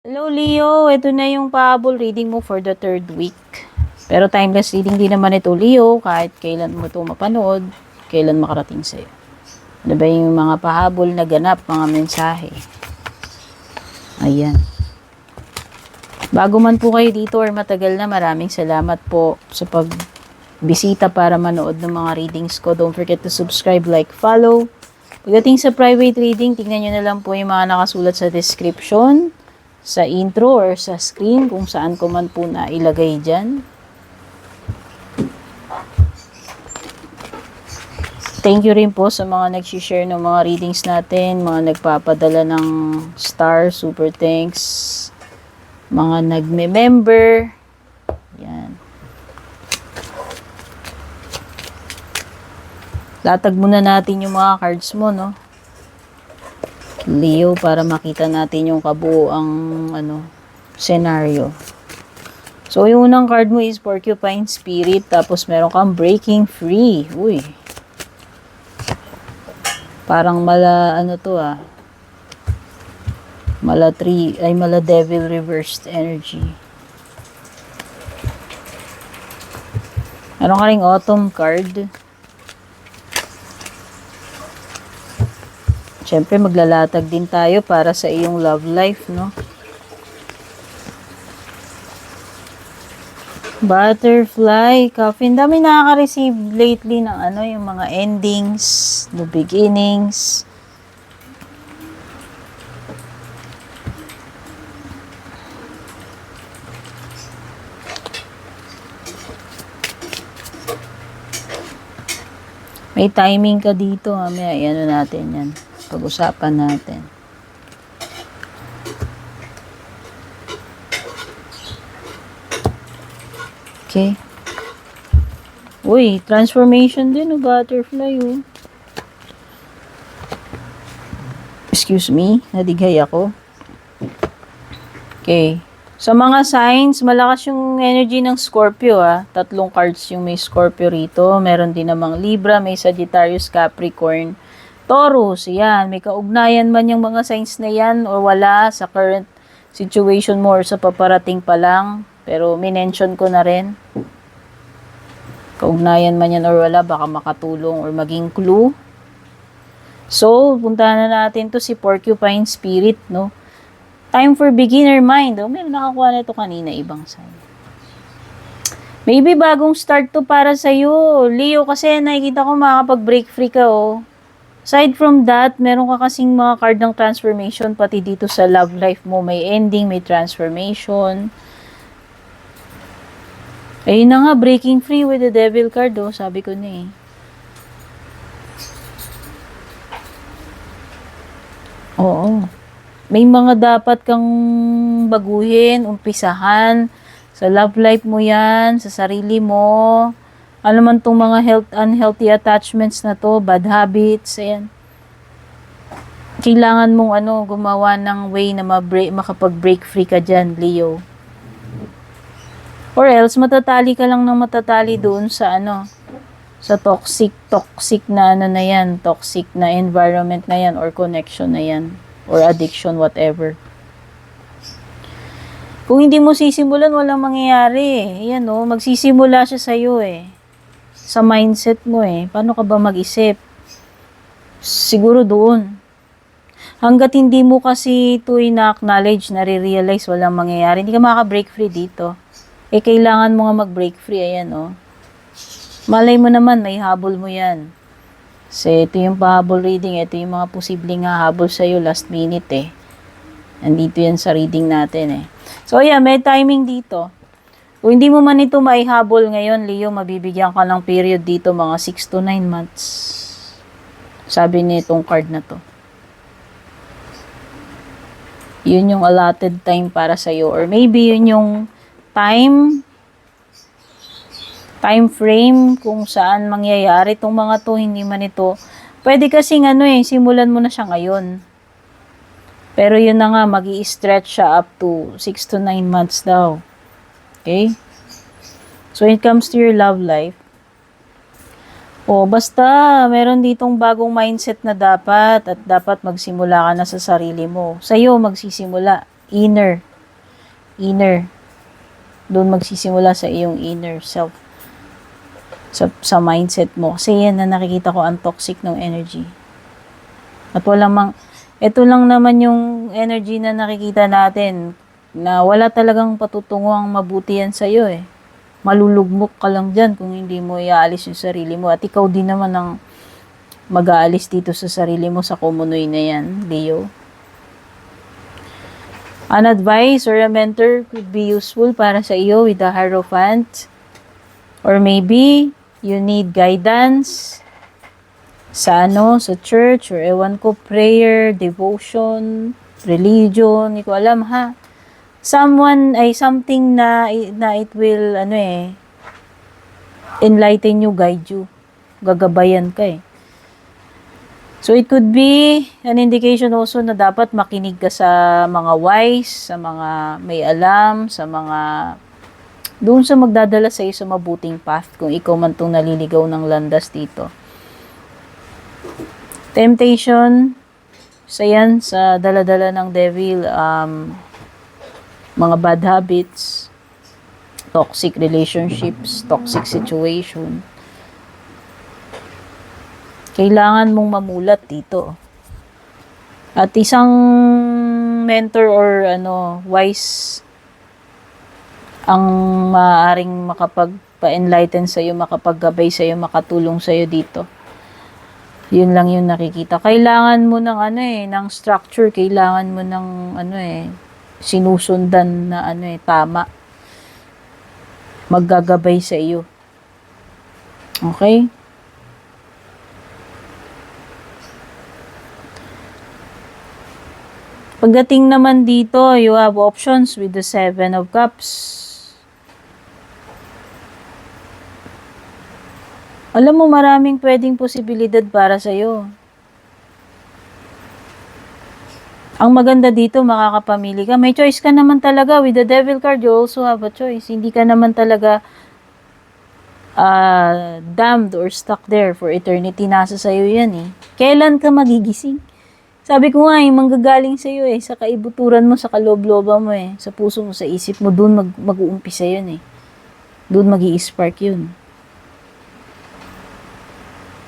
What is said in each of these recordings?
Hello Leo, ito na yung pahabol reading mo for the third week. Pero timeless reading din naman ito Leo, kahit kailan mo ito mapanood, kailan makarating sa'yo. Ano ba yung mga pahabol na ganap, mga mensahe? Ayan. Bago man po kayo dito or matagal na, maraming salamat po sa pagbisita para manood ng mga readings ko. Don't forget to subscribe, like, follow. Pagdating sa private reading, tingnan nyo na lang po yung mga nakasulat sa description, sa intro or sa screen, kung saan ko man po na ilagay dyan. Thank you rin po sa mga nag-share ng mga readings natin, mga nagpapadala ng star, super thanks, mga nagme-member. Yan. Latag muna natin yung mga cards mo, no? Leo, para makita natin yung kabuoang scenario. So, yung unang card mo is Porcupine Spirit, tapos meron kang Breaking Free. Uy. Parang mala mala Devil reversed energy. Meron ka ring Autumn card. Siyempre, maglalatag din tayo para sa iyong love life, no? Butterfly, Coffin. Dami nakaka-receive lately ng yung mga endings, the beginnings. May timing ka dito, may natin yan. Pag-usapan natin. Okay. Uy, transformation din, butterfly, Excuse me, nadighay ako. Okay. Sa mga signs, malakas yung energy ng Scorpio, Tatlong cards yung may Scorpio rito. Meron din namang Libra, may Sagittarius, Capricorn, Taurus. Yan, may kaugnayan man yung mga signs na yan o wala sa current situation mo or sa paparating pa lang. Pero minention ko na rin. Kaugnayan man yan or wala, baka makatulong or maging clue. So, puntahan na natin to si Porcupine Spirit, no? Time for beginner mind. May nakakuha na ito kanina, ibang sign. Maybe bagong start to para sa'yo. Leo, kasi nakikita ko makakapag-break free ka, Aside from that, meron ka kasing mga card ng transformation, pati dito sa love life mo, may ending, may transformation. Ayun na nga, breaking free with the devil card, sabi ko na Oo. May mga dapat kang baguhin, umpisahan. Sa love life mo yan, sa sarili mo. Ano man tong mga unhealthy attachments na to, bad habits, ayan. Kailangan mong gumawa ng way na makapag-break free ka dyan, Leo. Or else, matatali ka lang ng matatali doon sa sa toxic na na yan, toxic na environment na yan, or connection na yan, or addiction, whatever. Kung hindi mo sisimulan, walang mangyayari. Yan magsisimula siya sa'yo sa mindset mo Paano ka ba mag-isip? Siguro doon. Hanggat hindi mo kasi ito na-acknowledge, nare-realize, walang mangyayari, hindi ka makaka-break free dito. Kailangan mo nga mag-break free, ayan Malay mo naman, may habol mo yan. Kasi ito yung pahabol reading, ito yung mga posibleng hahabol sa'yo last minute Nandito yan sa reading natin So yeah, may timing dito. Kung hindi mo man ito maihabol ngayon, Leo, mabibigyan ka ng period dito mga 6 to 9 months. Sabi nitong card na to. Yun yung allotted time para sa'yo. Or maybe yun yung time frame kung saan mangyayari itong mga to, hindi man ito. Pwede kasing simulan mo na siya ngayon. Pero yun na nga, magi-stretch siya up to 6 to 9 months daw. Okay? So, when it comes to your love life, basta meron ditong bagong mindset na dapat magsimula ka na sa sarili mo. Sa'yo magsisimula, inner. inner. Doon magsisimula sa iyong inner self. Sa mindset mo. Kasi yan na nakikita ko ang toxic ng energy. At ito lang naman yung energy na nakikita natin na wala talagang patutungo ang mabuti yan sa'yo eh. Malulugmok ka lang dyan kung hindi mo iaalis yung sarili mo. At ikaw din naman ang mag-aalis dito sa sarili mo sa kumunoy na yan, Leo. An advice or a mentor could be useful para sa iyo with the Hierophant. Or maybe you need guidance sa church, or ewan ko, prayer, devotion, religion, hindi ko alam ha. Something na it will, enlighten you, guide you. Gagabayan ka eh. So it could be an indication also na dapat makinig ka sa mga wise, sa mga may alam, doon sa magdadala sa iyo sa mabuting path kung ikaw man itong naliligaw ng landas dito. Temptation, sa dala-dala ng devil, mga bad habits, toxic relationships, toxic situation. Kailangan mong mamulat dito. At isang mentor or wise ang maaaring makapagpa-enlighten sa iyo, makapaggabay sa iyo, makatulong sa iyo dito. Yun lang yung nakikita. Kailangan mo ng ng structure, kailangan mo ng sinusundan na tama. Maggagabay sa iyo. Okay? Pagdating naman dito, you have options with the 7 of Cups. Alam mo, maraming pwedeng posibilidad para sa'yo. Ang maganda dito, makakapamili ka. May choice ka naman talaga. With the Devil card, you also have a choice. Hindi ka naman talaga damned or stuck there for eternity. Nasa sa'yo yan eh. Kailan ka magigising? Sabi ko nga, manggagaling sa iyo sa kaibuturan mo, sa kaloob-looban mo sa puso mo, sa isip mo, doon mag-uumpisa yun Doon mag-i-spark yun.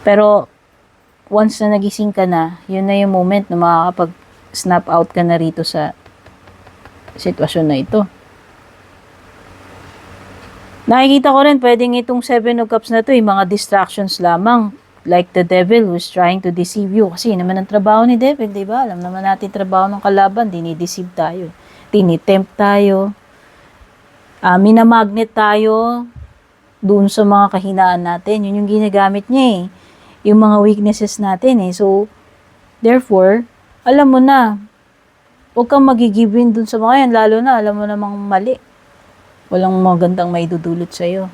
Pero, once na nagising ka na, yun na yung moment na makakapag-snap out ka na rito sa sitwasyon na ito. Nakikita ko rin, pwedeng itong 7 of Cups na to, mga distractions lamang. Like the devil who's trying to deceive you. Kasi naman ang trabaho ni devil, di ba? Alam naman natin trabaho ng kalaban, dinideceive tayo. Tinitempt tayo. Minamagnet tayo doon sa mga kahinaan natin. Yun yung ginagamit niya Yung mga weaknesses natin So, therefore, alam mo na, huwag kang mag-give in dun sa mga yan. Lalo na, alam mo namang mali. Walang magandang maidudulot sa'yo.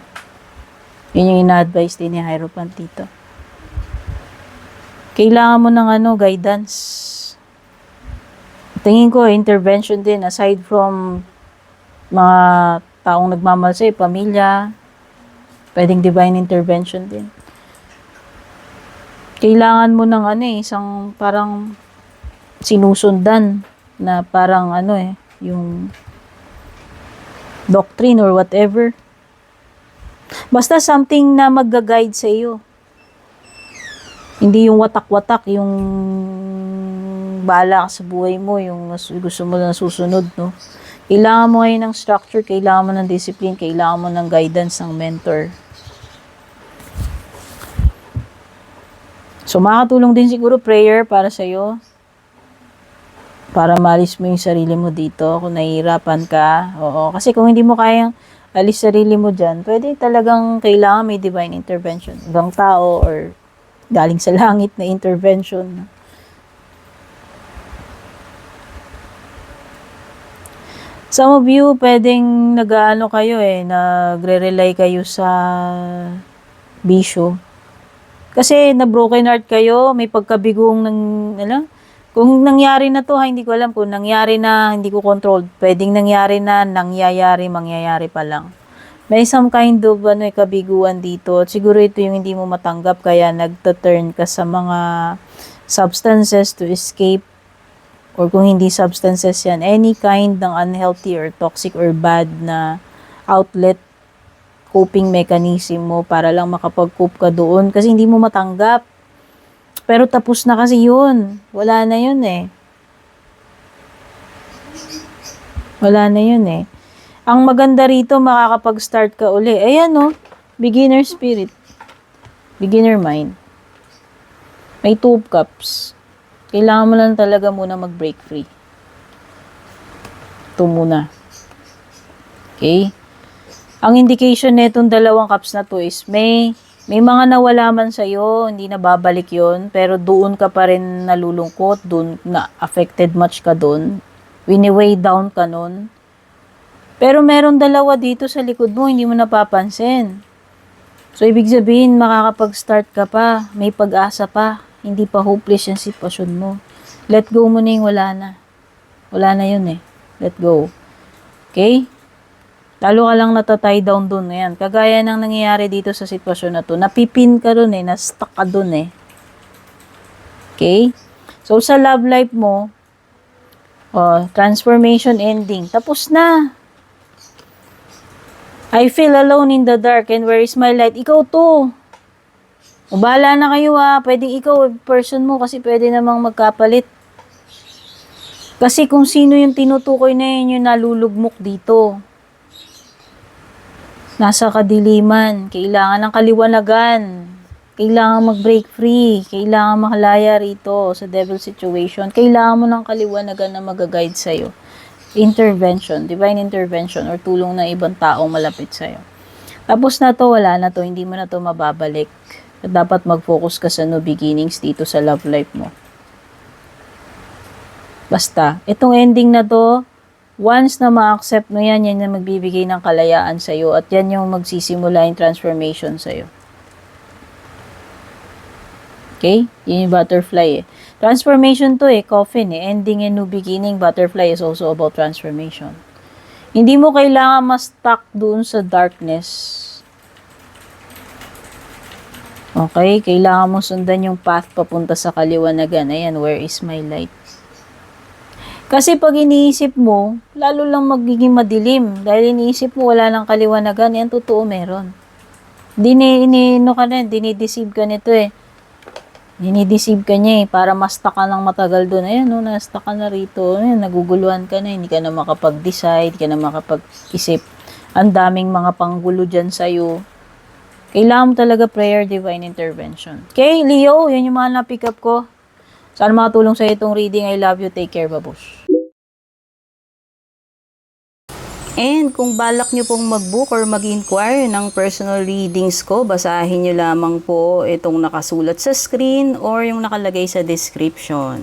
Yun yung ina-advise din ni Hierophant dito. Kailangan mo ng guidance. Tingin ko, intervention din, aside from mga taong nagmamahal sa'yo, pamilya, pwedeng divine intervention din. Kailangan mo ng isang parang sinusundan na parang yung doctrine or whatever. Basta something na magga-guide sa iyo. Hindi yung watak-watak, yung bahala ka sa buhay mo, yung gusto mo na susunod, no? Kailangan mo ngayon ng structure, kailangan mo ng discipline, kailangan mo ng guidance ng mentor. So, makakatulong din siguro prayer para sa'yo. Para maalis mo yung sarili mo dito. Kung nahihirapan ka. Oo. Kasi kung hindi mo kayang alis sarili mo dyan, pwede talagang kailangan may divine intervention. Ibang tao or galing sa langit na intervention. Some of you, pwedeng nagre-rely kayo sa bisyo. Kasi na-broken heart kayo, may pagkabigong kung nangyari na to, hindi ko alam kung nangyari na, hindi ko control. Pwedeng nangyari na, mangyayari pa lang. May some kind of kabiguan dito. At siguro ito yung hindi mo matanggap, kaya nagta-turn ka sa mga substances to escape or kung hindi substances yan, any kind ng unhealthy or toxic or bad na outlet, coping mechanism mo para lang makapag-cope ka doon kasi hindi mo matanggap. Pero tapos na kasi yun. Wala na yun eh. Wala na yun eh. Ang maganda rito, makakapag-start ka uli. Ayan no, beginner spirit. Beginner mind. May 2 of cups. Kailangan mo lang talaga muna mag-break free. Ito muna. Okay? Ang indication netong 2 cups na to is may mga nawala man sa'yo, hindi na babalik yon, pero doon ka pa rin nalulungkot, doon na affected much ka doon, wini-weigh down ka nun. Pero meron 2 dito sa likod mo, hindi mo napapansin. So, ibig sabihin, makakapag-start ka pa, may pag-asa pa, hindi pa hopeless yung sitwasyon mo. Let go mo na yung wala na. Wala na yun eh. Let go. Okay? Lalo ka lang natatay down dun. Ayan. Kagaya ng nangyayari dito sa sitwasyon na to. Napipin ka dun eh. Na-stuck ka dun eh. Okay? So, sa love life mo, transformation ending. Tapos na. I feel alone in the dark and where is my light? Ikaw to. Bahala na kayo Pwedeng ikaw person mo kasi pwede namang magkapalit. Kasi kung sino yung tinutukoy na yun yung nalulugmok dito. Nasa kadiliman, kailangan ng kaliwanagan, kailangan mag-break free, kailangan makalaya rito sa devil situation, kailangan mo ng kaliwanagan na mag-guide sa'yo. Intervention, divine intervention, or tulong ng ibang taong malapit sa'yo. Tapos na to, wala na to, hindi mo na to mababalik. Dapat mag-focus ka sa new beginnings dito sa love life mo. Basta, itong ending na to, once na ma-accept mo yan, yan yung magbibigay ng kalayaan sa'yo at yan yung magsisimula yung transformation sa'yo. Okay? Yun yung butterfly eh. Transformation to coffin ending and new beginning. Butterfly is also about transformation. Hindi mo kailangan ma-stuck doon sa darkness. Okay? Kailangan mo sundan yung path papunta sa kaliwanagan. Ayan, where is my light? Kasi pag iniisip mo, lalo lang magiging madilim. Dahil iniisip mo, wala nang kaliwanagan. Yan, totoo meron. Dinideceive ka nito Dinideceive ka niya para ma-stuck ka ng matagal doon. Ayan, na-stuck ka na rito. Ayan, naguguluhan ka na. Hindi ka na makapag-decide, hindi ka na makapag-isip. Ang daming mga panggulo dyan sa'yo. Kailangan mo talaga prayer, divine intervention. Okay, Leo, yan yung mga na-pick up ko. Sana makatulong sa itong reading. I love you. Take care, babush. And kung balak nyo pong mag-book or mag-inquire ng personal readings ko, basahin nyo lamang po itong nakasulat sa screen or yung nakalagay sa description.